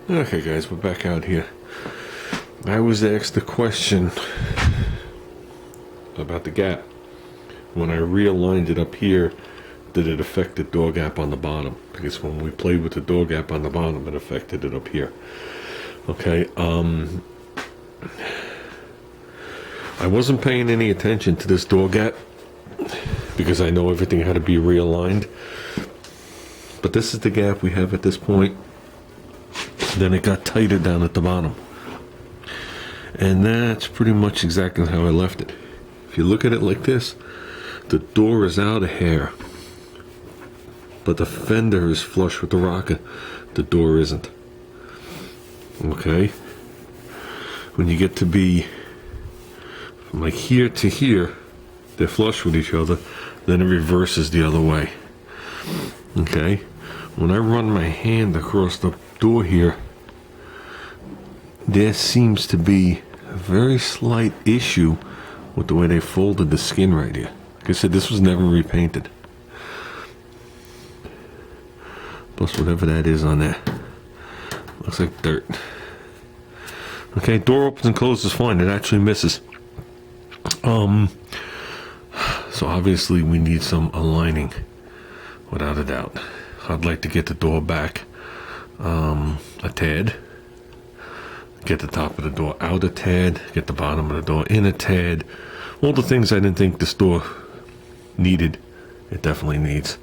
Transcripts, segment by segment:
Okay guys, we're back out here. I was asked the question about the gap. When I realigned it up here, did it affect the door gap on the bottom? Because when we played with the door gap on the bottom, it affected it up here. Okay, I wasn't paying any attention to this door gap because I know everything had to be realigned. But this is the gap we have at this point. Then it got tighter down at the bottom. And that's pretty much exactly how I left it. If you look at it like this, the door is out a hair, but the fender is flush with the rocker. The door isn't. Okay? When you get to be from like here to here, they're flush with each other, then it reverses the other way. Okay? When I run my hand across the door here, there seems to be a very slight issue with the way they folded the skin right here. Like I said, this was never repainted. Plus whatever that is on there. Looks like dirt. Okay, door opens and closes fine. It actually misses. So obviously we need some aligning, without a doubt. I'd like to get the door back a tad. Get the top of the door out a tad, get the bottom of the door in a tad. All the things I didn't think this door needed, it definitely needs.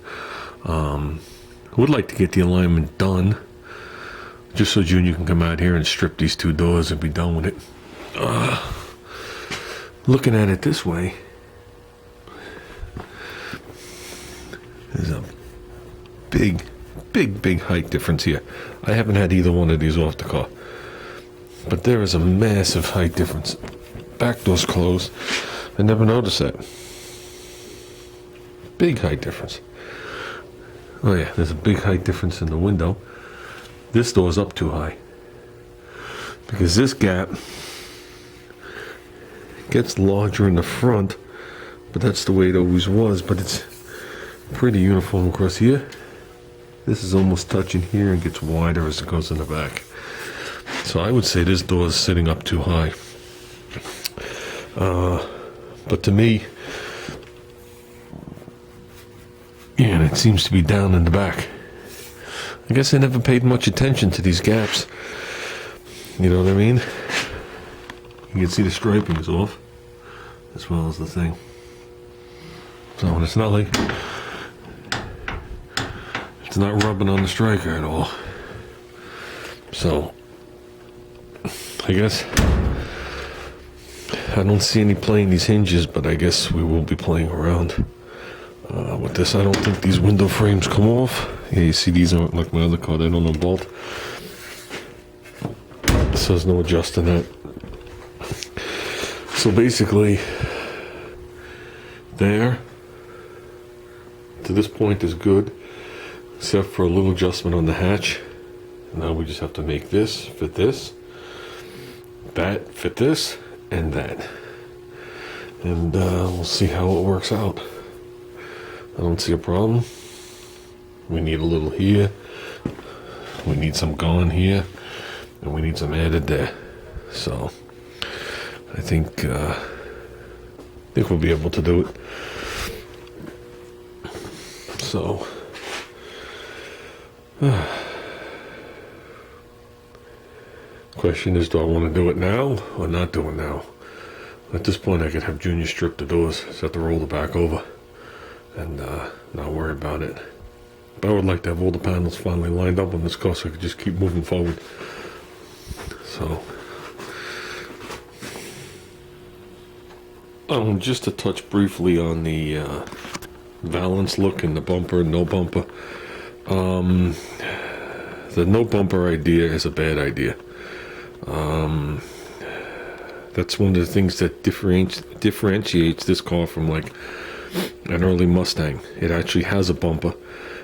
I would like to get the alignment done, just so Junior can come out here and strip these two doors and be done with it. Looking at it this way, there's a big height difference here. I haven't had either one of these off the car. But there is a massive height difference. Back door's closed. I never noticed that. Big height difference. Oh yeah, there's a big height difference in the window. This door's up too high. Because this gap gets larger in the front, but that's the way it always was, but it's pretty uniform across here. This is almost touching here and gets wider as it goes in the back. So I would say this door is sitting up too high. But to me, yeah, it seems to be down in the back. I guess I never paid much attention to these gaps. You know what I mean? You can see the striping is off, as well as the thing. So it's not like it's not rubbing on the striker at all. So I guess I don't see any playing these hinges, but I guess we will be playing around with this. I don't think these window frames come off. Yeah, you see these aren't like my other car, they don't unbolt. So there's no adjusting that. So basically, there to this point is good, except for a little adjustment on the hatch. Now we just have to make this fit this, that fit this, and that. And we'll see how it works out. I don't see a problem. We need a little here. We need some gone here. And we need some added there. So I think we'll be able to do it. So question is, do I want to do it now or not do it now? At this point I could have Junior strip the doors, just have to roll the back over and not worry about it. But I would like to have all the panels finally lined up on this car so I could just keep moving forward. So just to touch briefly on the valance look and the bumper, no bumper. The no bumper idea is a bad idea. That's one of the things that differentiates this car from like an early Mustang. It actually has a bumper.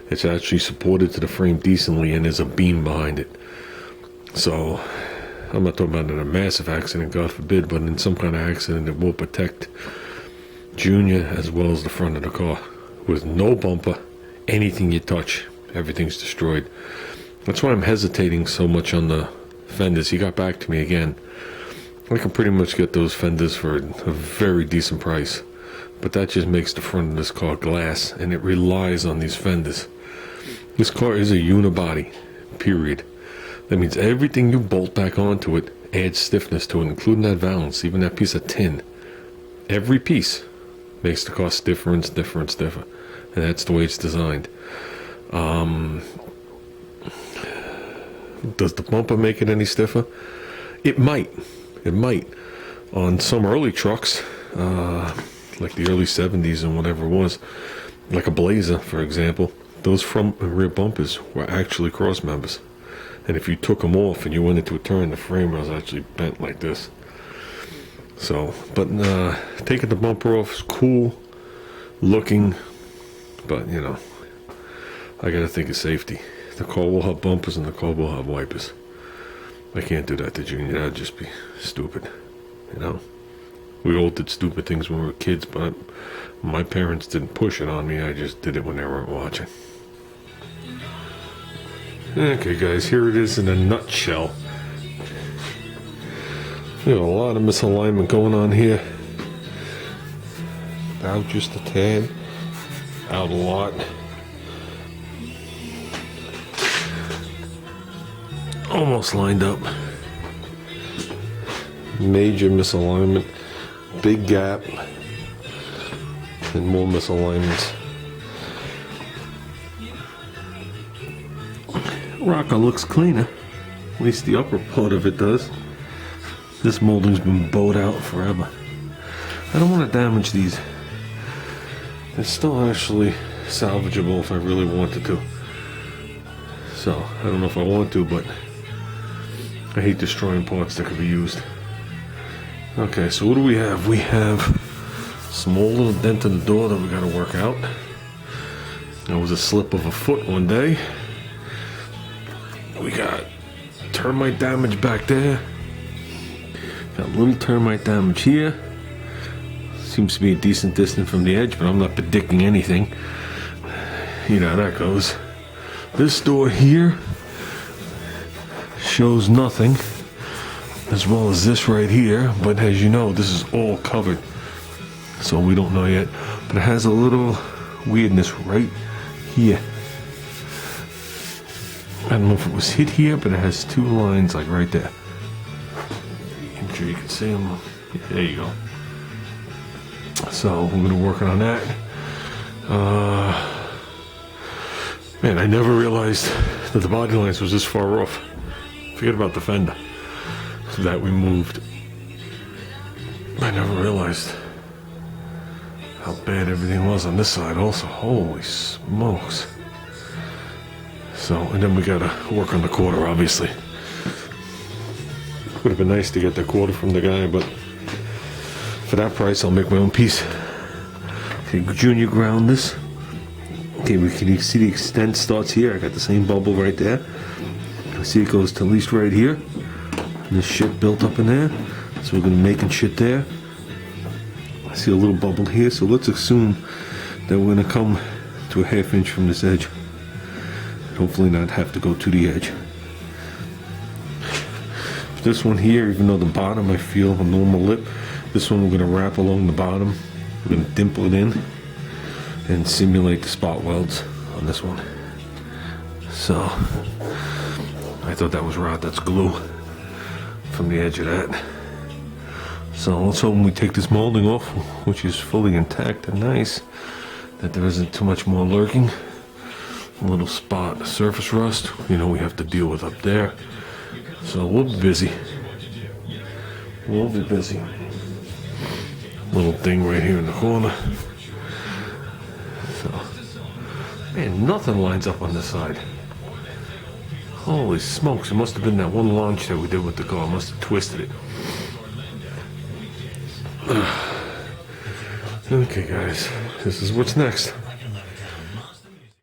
It's actually supported to the frame decently, and there's a beam behind it. So I'm not talking about in a massive accident, God forbid, but in some kind of accident it will protect Junior as well as the front of the car. With no bumper, anything you touch, everything's destroyed. That's why I'm hesitating so much on the fenders. He got back to me again. I can pretty much get those fenders for a very decent price. But that just makes the front of this car glass, and it relies on these fenders. This car is a unibody, period. That means everything you bolt back onto it adds stiffness to it, including that valance, even that piece of tin. Every piece makes the car stiffer and stiffer and stiffer. And that's the way it's designed. Does the bumper make it any stiffer? It might. It might. On some early trucks, like the early 70s and whatever it was, like a Blazer, for example, those front and rear bumpers were actually cross members. And if you took them off and you went into a turn, the frame was actually bent like this. So, but taking the bumper off is cool looking, but you know, I gotta think of safety. The car will have bumpers and the car will have wipers. I can't do that to Junior. That'd just be stupid, you know. We all did stupid things when we were kids, but my parents didn't push it on me. I just did it when they weren't watching. Okay, guys, here it is in a nutshell. We have a lot of misalignment going on here. Out just a tad. Out a lot. Almost lined up. Major misalignment. Big gap. And more misalignments. Rocker looks cleaner. At least the upper part of it does. This molding's been bowed out forever. I don't want to damage these. They're still actually salvageable if I really wanted to. So, I don't know if I want to, but I hate destroying parts that could be used. Okay, so what do we have? We have a small little dent in the door that we got to work out. There was a slip of a foot one day. We got termite damage back there. Got a little termite damage here. Seems to be a decent distance from the edge, but I'm not predicting anything. You know how that goes. This door here shows nothing, as well as this right here, but as you know, this is all covered, so we don't know yet. But it has a little weirdness right here. I don't know if it was hit here, but it has two lines like right there. I'm sure you can see them. Yeah, there you go. So we're gonna work on that. Man, I never realized that the body lines was this far off. Forget about the fender that we moved. I never realized how bad everything was on this side also. Holy smokes. So, and then we gotta work on the quarter, obviously. Would have been nice to get the quarter from the guy, but for that price, I'll make my own piece. Okay, Junior ground this. Okay, we can see the extent starts here. I got the same bubble right there. I see it goes to at least right here. And this shit built up in there. So we're gonna make shit there. I see a little bubble here, so let's assume that we're gonna come to a ½ inch from this edge. Hopefully not have to go to the edge. This one here, even though the bottom I feel a normal lip, this one we're going to wrap along the bottom. We're going to dimple it in and simulate the spot welds on this one. So I thought that was rod, that's glue from the edge of that. So let's hope when we take this molding off, which is fully intact and nice, that there isn't too much more lurking. A little spot of surface rust, you know, we have to deal with up there. So we'll be busy. We'll be busy. Little thing right here in the corner. So, man, nothing lines up on this side. Holy smokes, it must have been that one launch that we did with the car. Must have twisted it. Okay, guys, this is what's next.